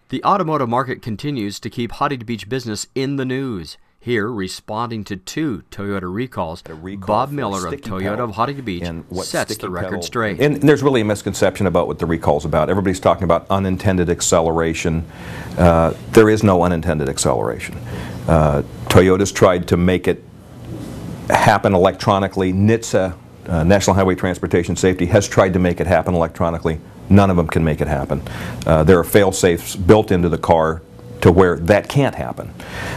The automotive market continues to keep Hottie to Beach business in the news. Here, responding to two Toyota recalls, Bob Miller of Toyota of Hottie to Beach sets the record straight. And there's really a misconception about what the recall's about. Everybody's talking about unintended acceleration. There is no unintended acceleration. Toyota's tried to make it happen electronically. NHTSA, National Highway Transportation Safety, has tried to make it happen electronically. None of them can make it happen. There are fail-safes built into the car to where that can't happen.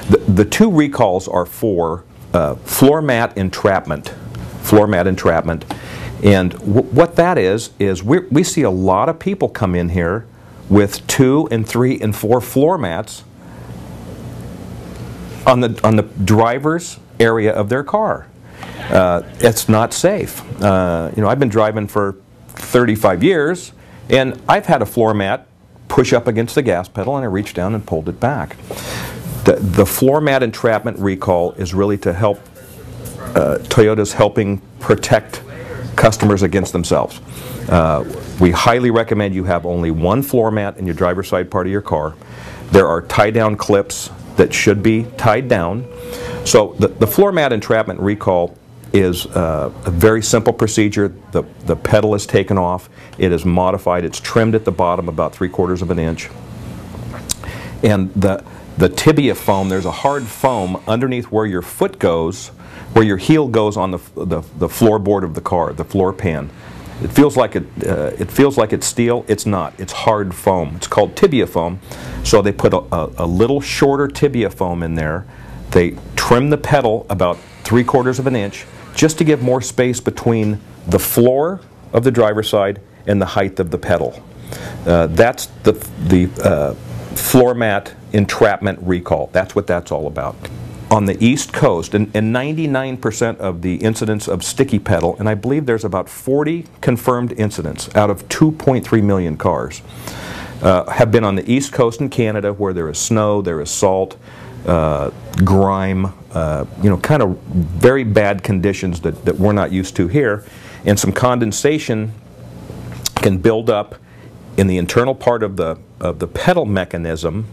The two recalls are for floor mat entrapment. And what that is we see a lot of people come in here with 2 and 3 and 4 floor mats on the driver's area of their car. It's not safe. You know, I've been driving for 35 years, and I've had a floor mat push up against the gas pedal, and I reached down and pulled it back. The floor mat entrapment recall is really to help, Toyota's helping protect customers against themselves. We highly recommend you have only one floor mat in your driver's side part of your car. There are tie-down clips that should be tied down. So the floor mat entrapment recall is a very simple procedure. The pedal is taken off, it is modified, it's trimmed at the bottom about 3/4 of an inch. And the tibia foam, there's a hard foam underneath where your foot goes, where your heel goes on the floorboard of the car, the floor pan. It feels like it's steel. It's not. It's hard foam. It's called tibia foam. So they put a little shorter tibia foam in there. They trim the pedal about 3/4 of an inch, just to give more space between the floor of the driver's side and the height of the pedal. That's the floor mat entrapment recall. That's what that's all about. On the East Coast, and 99% of the incidents of sticky pedal, and I believe there's about 40 confirmed incidents out of 2.3 million cars, have been on the East Coast in Canada, where there is snow, there is salt, grime, you know, kind of very bad conditions that we're not used to here, and some condensation can build up in the internal part of the pedal mechanism,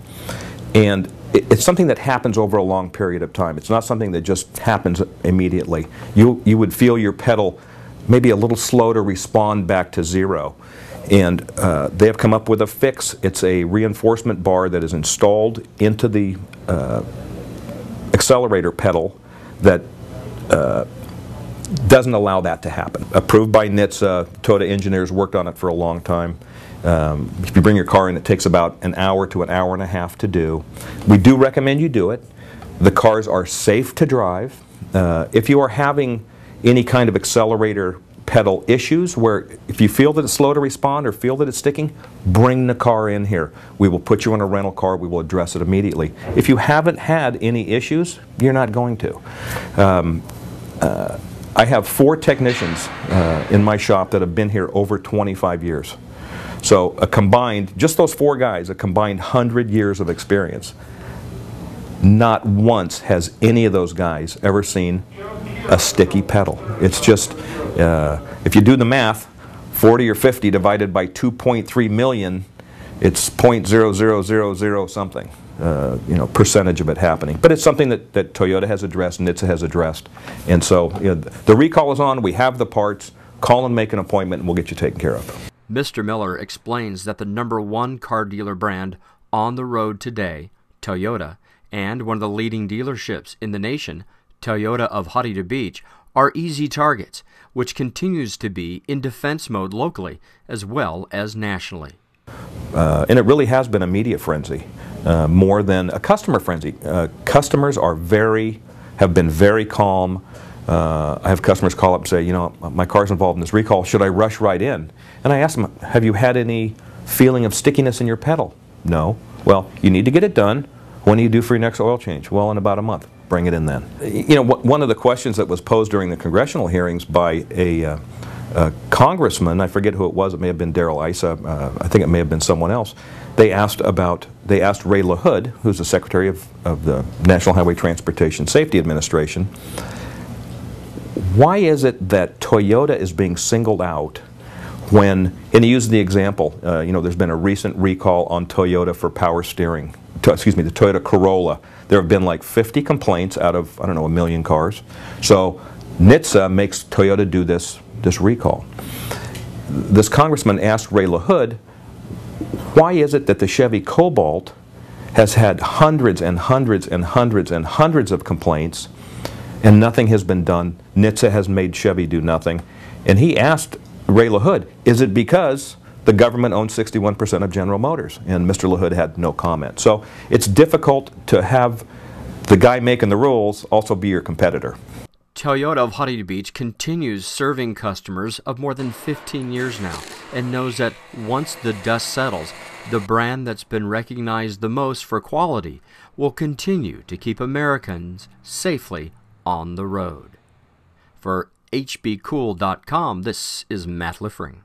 and it's something that happens over a long period of time. It's not something that just happens immediately. You would feel your pedal maybe a little slow to respond back to zero. And they have come up with a fix. It's a reinforcement bar that is installed into the accelerator pedal that doesn't allow that to happen. Approved by NHTSA, Toyota engineers worked on it for a long time. If you bring your car in, it takes about an hour to an hour and a half to do. We do recommend you do it. The cars are safe to drive. If you are having any kind of accelerator pedal issues, where if you feel that it's slow to respond or feel that it's sticking, bring the car in here. We will put you in a rental car. We will address it immediately. If you haven't had any issues, you're not going to. I have 4 technicians in my shop that have been here over 25 years. So a combined, just those 4 guys, a combined 100 years of experience. Not once has any of those guys ever seen a sticky pedal. It's just, if you do the math, 40 or 50 divided by 2.3 million, it's 0.0000 something, you know, percentage of it happening. But it's something that Toyota has addressed, NHTSA has addressed. And so, you know, the recall is on, we have the parts, call and make an appointment and we'll get you taken care of. Mr. Miller explains that the #1 car dealer brand on the road today, Toyota, and one of the leading dealerships in the nation, Toyota of Hottie to Beach, are easy targets, which continues to be in defense mode locally as well as nationally. And it really has been a media frenzy, more than a customer frenzy. Customers have been very calm. I have customers call up and say, you know, my car's involved in this recall, should I rush right in? And I ask them, have you had any feeling of stickiness in your pedal? No. Well, you need to get it done. When do you do for your next oil change? Well, in about a month. Bring it in then. You know, one of the questions that was posed during the congressional hearings by a congressman, I forget who it was, it may have been Darrell Issa, I think it may have been someone else, they asked Ray LaHood, who's the Secretary of the National Highway Transportation Safety Administration, why is it that Toyota is being singled out and he used the example, there's been a recent recall on Toyota for power steering, the Toyota Corolla. There have been like 50 complaints out of, I don't know, 1 million cars. So NHTSA makes Toyota do this recall. This congressman asked Ray LaHood, why is it that the Chevy Cobalt has had hundreds and hundreds and hundreds and hundreds of complaints and nothing has been done? NHTSA has made Chevy do nothing. And he asked Ray LaHood, is it because the government owns 61% of General Motors? And Mr. LaHood had no comment. So it's difficult to have the guy making the rules also be your competitor. Toyota of Huntington Beach continues serving customers of more than 15 years now and knows that once the dust settles, the brand that's been recognized the most for quality will continue to keep Americans safely on the road. For HBCool.com, this is Matt Liffring.